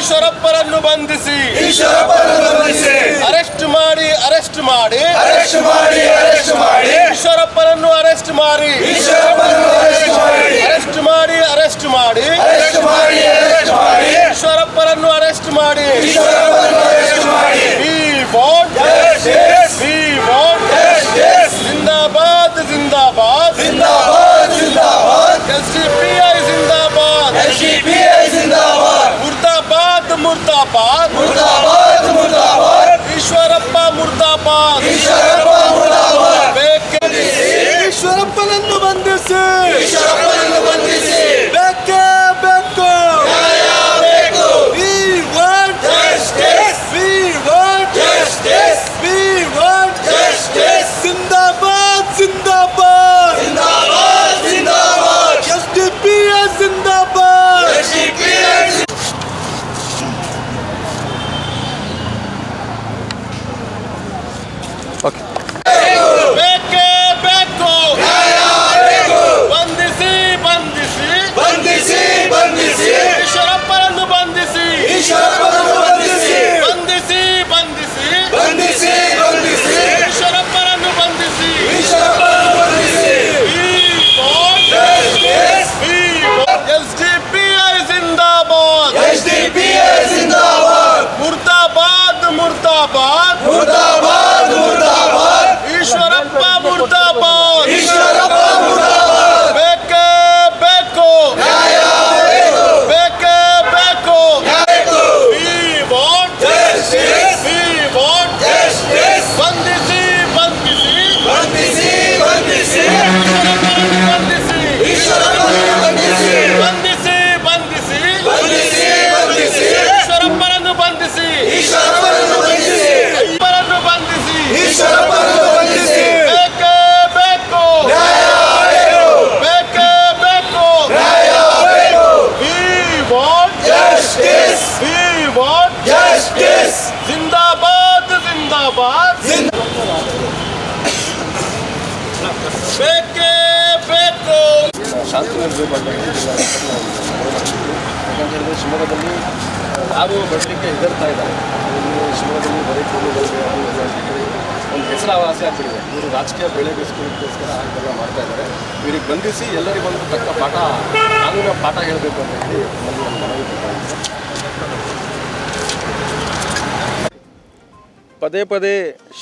ಈಶ್ವರಪ್ಪರನ್ನು ಬಂಧಿಸಿ ಅರೆಸ್ಟ್ ಮಾಡಿ ಈಶ್ವರಪ್ಪರನ್ನು ಅರೆಸ್ಟ್ ಮಾಡಿ ಈಶ್ವರಪ್ಪರನ್ನು ಅರೆಸ್ಟ್ ಮಾಡಿ ಜಿಂದಾಬಾದ್ ಜಿಂದಾಬಾದ್ ಎಸ್ಡಿಪಿಐ ಜಿಂದಾಬಾದ್ ಮುರ್ದಾಬಾದ್ ಈಶ್ವರಪ್ಪ ಮುರ್ದಾಬಾದ್ ಈಶ್ವರಪ್ಪನನ್ನು ಬಂಧಿಸಿ ಬೇಕೇ ಬೇಕು ಜಿಂದಾಬಾದ್ ಎಸ್ಡಿಪಿಐ ಜಿಂದಾಬಾದ್ ಬೇಕೇ ಬೇಕು ಬಂಧಿಸಿ ಈಶ್ವರಪ್ಪರನ್ನು ಬಂಧಿಸಿ ಈಶ್ವರಪ್ಪರನ್ನು ಬಂಧಿಸಿ ಎಸ್ಡಿಪಿಐ ಜಿಂದಾಬಾದ್ ಮುರ್ದಾಬಾದ್ ಈಶ್ವರಪ್ಪ ಮುರ್ದಾಬಾದ್ ಬೇಕೇ ಬೇಕು ಈಶ್ವರಪ್ಪರನ್ನು ಬಂಧಿಸಿ ಜಿಂದಾಬಾದ್ ಬೇಕೇ ಬೇಕು ಶಾಂತಿ ನಿಲ್ಲಬೇಕು ಯಾಕಂತ ಶಿವಮೊಗ್ಗದಲ್ಲಿ ಯಾರು ಬರಲಿಕ್ಕೆ ಹೆದರ್ತಾ ಇದ್ದಾರೆ. ಶಿವಮೊಗ್ಗದಲ್ಲಿ ಬರೀ ಕೋಮುಗಳಿಗೆ ಒಂದು ಹೆಸರುವಾಸಿ ಆಗ್ತಿದೆ. ಇವರು ರಾಜಕೀಯ ಬೆಳೆಗೋಸ್ಕರ ಹಾಗೆಲ್ಲ ಮಾಡ್ತಾ ಇದ್ದಾರೆ. ಇವರಿಗೆ ಬಂಧಿಸಿ ಎಲ್ಲರಿಗೂ ಒಂದು ತಕ್ಕ ಕಾನೂನಿನ ಪಾಠ ಹೇಳಬೇಕು ಅಂತ ಹೇಳಿ ಮನವಿ. ಪದೇ ಪದೇ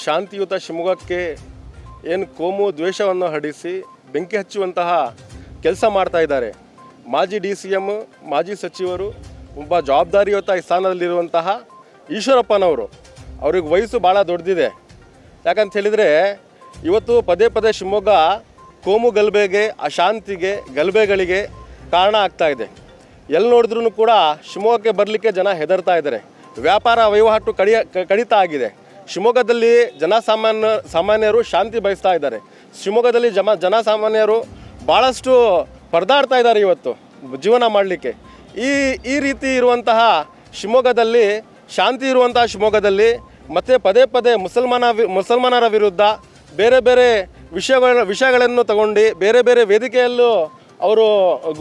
ಶಾಂತಿಯುತ ಶಿವಮೊಗ್ಗಕ್ಕೆ ಏನು ಕೋಮು ದ್ವೇಷವನ್ನು ಹರಡಿಸಿ ಬೆಂಕಿ ಹಚ್ಚುವಂತಹ ಕೆಲಸ ಮಾಡ್ತಾ ಇದ್ದಾರೆ. ಮಾಜಿ DCM, ಮಾಜಿ ಸಚಿವರು, ಒಬ್ಬ ಜವಾಬ್ದಾರಿಯುತ ಸ್ಥಾನದಲ್ಲಿರುವಂತಹ ಈಶ್ವರಪ್ಪನವರು, ಅವ್ರಿಗೆ ವಯಸ್ಸು ಭಾಳ ದೊಡ್ಡದಿದೆ. ಯಾಕಂತ ಹೇಳಿದರೆ ಇವತ್ತು ಪದೇ ಪದೇ ಶಿವಮೊಗ್ಗ ಕೋಮು ಗಲಭೆಗೆ, ಅಶಾಂತಿಗೆ, ಗಲಭೆಗಳಿಗೆ ಕಾರಣ ಆಗ್ತಾ ಇದೆ. ಎಲ್ಲಿ ನೋಡಿದ್ರೂ ಕೂಡ ಶಿವಮೊಗ್ಗಕ್ಕೆ ಬರಲಿಕ್ಕೆ ಜನ ಹೆದರ್ತಾ ಇದ್ದಾರೆ. ವ್ಯಾಪಾರ ವಹಿವಾಟು ಕಡಿತ ಆಗಿದೆ. ಶಿವಮೊಗ್ಗದಲ್ಲಿ ಸಾಮಾನ್ಯರು ಶಾಂತಿ ಬಯಸ್ತಾ ಇದ್ದಾರೆ. ಶಿವಮೊಗ್ಗದಲ್ಲಿ ಜನಸಾಮಾನ್ಯರು ಭಾಳಷ್ಟು ಪರದಾಡ್ತಾ ಇದ್ದಾರೆ ಇವತ್ತು ಜೀವನ ಮಾಡಲಿಕ್ಕೆ. ಈ ರೀತಿ ಇರುವಂತಹ ಶಿವಮೊಗ್ಗದಲ್ಲಿ, ಶಾಂತಿ ಇರುವಂತಹ ಶಿವಮೊಗ್ಗದಲ್ಲಿ ಮತ್ತೆ ಪದೇ ಪದೇ ಮುಸಲ್ಮಾನರ ವಿರುದ್ಧ ಬೇರೆ ಬೇರೆ ವಿಷಯಗಳನ್ನು ತಗೊಂಡು ಬೇರೆ ಬೇರೆ ವೇದಿಕೆಯಲ್ಲೂ ಅವರು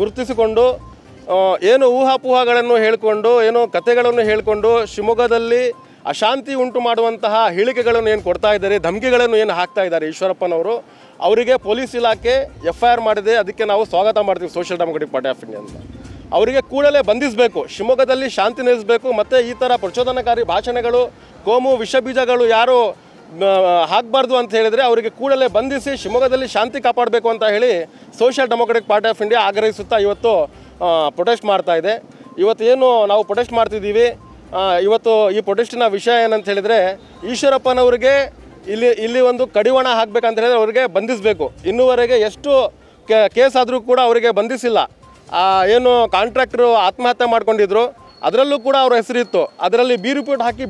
ಗುರುತಿಸಿಕೊಂಡು ಏನು ಊಹಾಪೋಹಗಳನ್ನು ಹೇಳಿಕೊಂಡು, ಏನೋ ಕಥೆಗಳನ್ನು ಹೇಳಿಕೊಂಡು ಶಿವಮೊಗ್ಗದಲ್ಲಿ ಅಶಾಂತಿ ಉಂಟು ಮಾಡುವಂತಹ ಹೇಳಿಕೆಗಳನ್ನು ಏನು ಕೊಡ್ತಾ ಇದ್ದಾರೆ, ಧಮಕಿಗಳನ್ನು ಏನು ಹಾಕ್ತಾ ಇದ್ದಾರೆ ಈಶ್ವರಪ್ಪನವರು, ಅವರಿಗೆ ಪೊಲೀಸ್ ಇಲಾಖೆ FIR ಮಾಡಿದೆ. ಅದಕ್ಕೆ ನಾವು ಸ್ವಾಗತ ಮಾಡ್ತೀವಿ social democratic party of India ಅಂತ. ಅವರಿಗೆ ಕೂಡಲೇ ಬಂಧಿಸಬೇಕು, ಶಿವಮೊಗ್ಗದಲ್ಲಿ ಶಾಂತಿ ನೆಲೆಸಬೇಕು. ಮತ್ತು ಈ ಥರ ಪ್ರಚೋದನಕಾರಿ ಭಾಷಣಗಳು, ಕೋಮು ವಿಷಬೀಜಗಳು ಯಾರು ಹಾಕಬಾರ್ದು ಅಂತ ಹೇಳಿದರೆ ಅವರಿಗೆ ಕೂಡಲೇ ಬಂಧಿಸಿ ಶಿವಮೊಗ್ಗದಲ್ಲಿ ಶಾಂತಿ ಕಾಪಾಡಬೇಕು ಅಂತ ಹೇಳಿ social democratic party of India ಆಗ್ರಹಿಸುತ್ತಾ ಇವತ್ತು ಪ್ರೊಟೆಸ್ಟ್ ಮಾಡ್ತಾ ಇದೆ. ಇವತ್ತು ಏನು ನಾವು ಪ್ರೊಟೆಸ್ಟ್ ಮಾಡ್ತಿದ್ದೀವಿ, ಇವತ್ತು ಈ ಪ್ರೊಟೆಸ್ಟಿನ ವಿಷಯ ಏನಂತ ಹೇಳಿದರೆ ಈಶ್ವರಪ್ಪನವ್ರಿಗೆ ಇಲ್ಲಿ ಒಂದು ಕಡಿವಾಣ ಹಾಕಬೇಕಂತ ಹೇಳಿದ್ರೆ ಅವರಿಗೆ ಬಂಧಿಸಬೇಕು. ಇನ್ನೂವರೆಗೆ ಎಷ್ಟು ಕೇಸ್ ಆದರೂ ಕೂಡ ಅವರಿಗೆ ಬಂಧಿಸಿಲ್ಲ. ಏನು ಕಾಂಟ್ರಾಕ್ಟ್ರು ಆತ್ಮಹತ್ಯೆ ಮಾಡ್ಕೊಂಡಿದ್ರು ಅದರಲ್ಲೂ ಕೂಡ ಅವರ ಹೆಸರಿತ್ತು, ಅದರಲ್ಲಿ ಬಿ ರಿಪೋರ್ಟ್ ಹಾಕಿ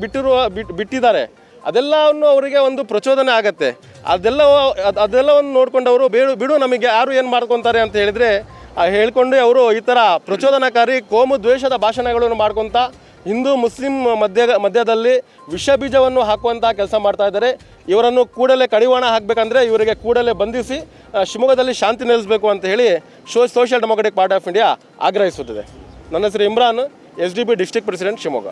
ಬಿಟ್ಟಿದ್ದಾರೆ. ಅದೆಲ್ಲವನ್ನು ಅವರಿಗೆ ಒಂದು ಪ್ರಚೋದನೆ ಆಗುತ್ತೆ. ಅದೆಲ್ಲವನ್ನು ನೋಡ್ಕೊಂಡವರು ಬಿಡು ನಮಗೆ ಯಾರು ಏನು ಮಾಡ್ಕೊತಾರೆ ಅಂತ ಹೇಳಿದರೆ ಹೇಳ್ಕೊಂಡು ಅವರು ಈ ಥರ ಪ್ರಚೋದನಕಾರಿ ಕೋಮು ದ್ವೇಷದ ಭಾಷಣಗಳನ್ನು ಮಾಡ್ಕೊತ ಹಿಂದೂ ಮುಸ್ಲಿಂ ಮಧ್ಯದಲ್ಲಿ ವಿಷಬೀಜವನ್ನು ಹಾಕುವಂಥ ಕೆಲಸ ಮಾಡ್ತಾ ಇದ್ದಾರೆ. ಇವರನ್ನು ಕೂಡಲೇ ಕಡಿವಾಣ ಹಾಕಬೇಕಂದ್ರೆ ಇವರಿಗೆ ಕೂಡಲೇ ಬಂಧಿಸಿ ಶಿವಮೊಗ್ಗದಲ್ಲಿ ಶಾಂತಿ ನೆಲೆಸಬೇಕು ಅಂತ ಹೇಳಿ social democratic party of India ಆಗ್ರಹಿಸುತ್ತದೆ. ನನ್ನ ಹೆಸರು Imran, SDB district president Shivamogga.